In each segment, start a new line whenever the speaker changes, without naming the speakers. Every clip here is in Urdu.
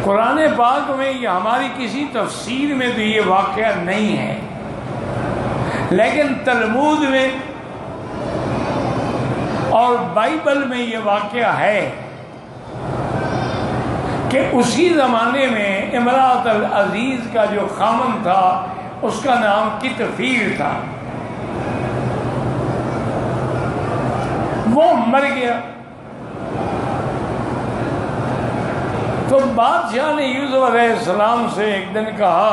قرآن پاک میں یہ ہماری کسی تفسیر میں تو یہ واقعہ نہیں ہے، لیکن تلمود میں اور بائبل میں یہ واقعہ ہے کہ اسی زمانے میں امرأۃ العزیز کا جو خامن تھا اس کا نام کتفیر تھا، وہ مر گیا۔ تو بادشاہ نے یوسف علیہ السلام سے ایک دن کہا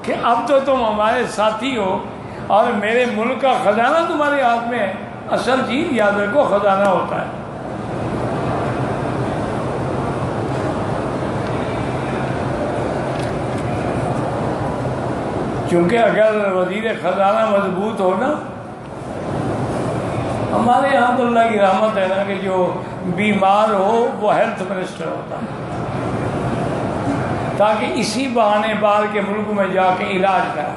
کہ اب تو تم ہمارے ساتھی ہو اور میرے ملک کا خزانہ تمہارے ہاتھ میں ہے۔ اصل چیز یاد رکھو خزانہ ہوتا ہے۔ چونکہ اگر وزیر خزانہ مضبوط ہو نا، ہمارے یہاں تو اللہ کی رحمت ہے نا کہ جو بیمار ہو وہ ہیلتھ منسٹر ہوتا ہے، تاکہ اسی بہانے باہر کے ملک میں جا کے علاج کرائے۔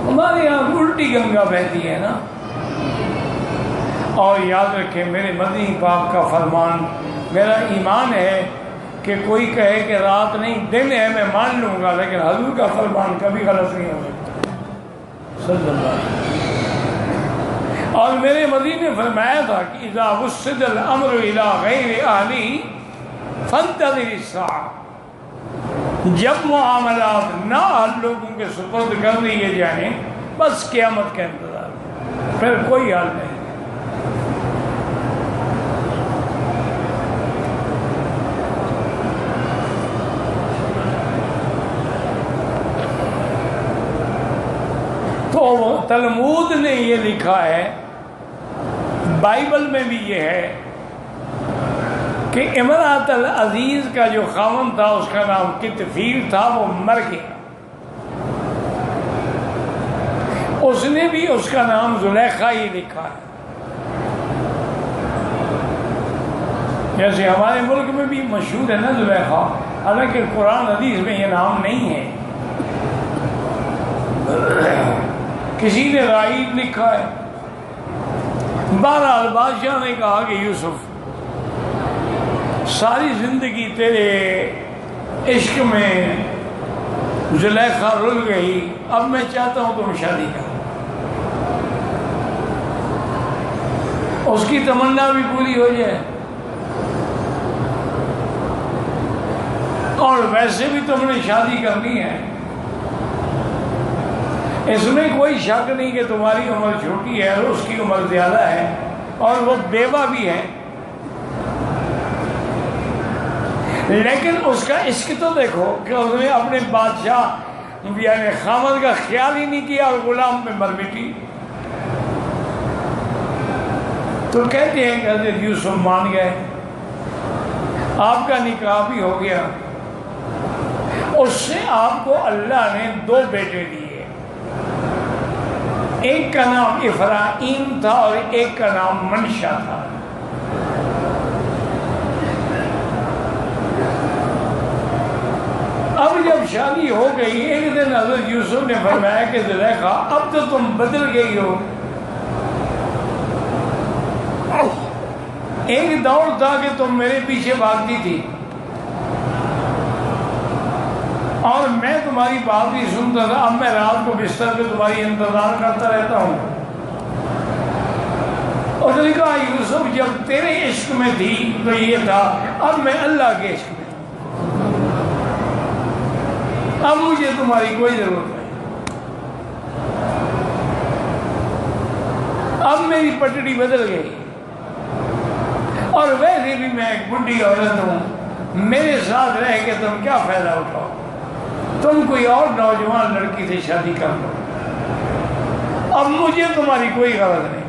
ہمارے یہاں الٹی گنگا بہتی ہے نا۔ اور یاد رکھیں میرے مدنی پاک کا فرمان، میرا ایمان ہے کہ کوئی کہے کہ رات نہیں دن ہے میں مان لوں گا، لیکن حضور کا فرمان کبھی غلط نہیں ہو سکتا صلی اللہ علیہ وسلم۔ اور میرے مدنی نے فرمایا تھا کہ اذا وسد الامر الى غیر اہلی فانتظر الساعہ، جب معاملات نہ اہل لوگوں کے سپرد کر دیے جائیں بس قیامت کا انتظار، پھر کوئی حال نہیں۔ تو تلمود نے یہ لکھا ہے، بائبل میں بھی یہ ہے کہ امرأۃ العزیز کا جو خاوند تھا اس کا نام کتفیر تھا، وہ مر گیا۔ اس نے بھی اس کا نام زلیخا ہی لکھا ہے، جیسے ہمارے ملک میں بھی مشہور ہے نا زلیخا، حالانکہ قرآن حدیث میں یہ نام نہیں ہے، کسی نے رائد لکھا ہے۔ بہرحال بادشاہ نے کہا کہ یوسف ساری زندگی تیرے عشق میں زلیخا رل گئی، اب میں چاہتا ہوں تم شادی کرو۔ اس کی تمنا بھی پوری ہو جائے، اور ویسے بھی تم نے شادی کرنی ہے۔ اس میں کوئی شک نہیں کہ تمہاری عمر چھوٹی ہے اور اس کی عمر زیادہ ہے، اور وہ بیوہ بھی ہے، لیکن اس کا عشق تو دیکھو کہ اس نے اپنے بادشاہ یعنی خامد کا خیال ہی نہیں کیا اور غلام پہ مر مٹی۔ تو کہتے ہیں کہ حضرت یوسف مان گئے، آپ کا نکاح بھی ہو گیا، اس سے آپ کو اللہ نے 2 بیٹے دیے، ایک کا نام افرایم تھا اور ایک کا نام منشا تھا۔ اب جب شادی ہو گئی، ایک دن حضرت یوسف نے فرمایا کہ زلیخا اب تو تم بدل گئی ہو، ایک دور تھا کہ تم میرے پیچھے بھاگتی تھی اور میں تمہاری بات بھی سنتا تھا، اب میں رات کو بستر پہ تمہاری انتظار کرتا رہتا ہوں۔ اور نے کہا یوسف جب تیرے عشق میں تھی تو یہ تھا، اب میں اللہ کے عشق میں، اب مجھے تمہاری کوئی ضرورت نہیں، اب میری پٹڑی بدل گئی، اور ویسے بھی میں ایک بڈھی عورت ہوں، میرے ساتھ رہ کے تم کیا فائدہ اٹھاؤ، تم کوئی اور نوجوان لڑکی سے شادی کر لو، اب مجھے تمہاری کوئی غرض نہیں۔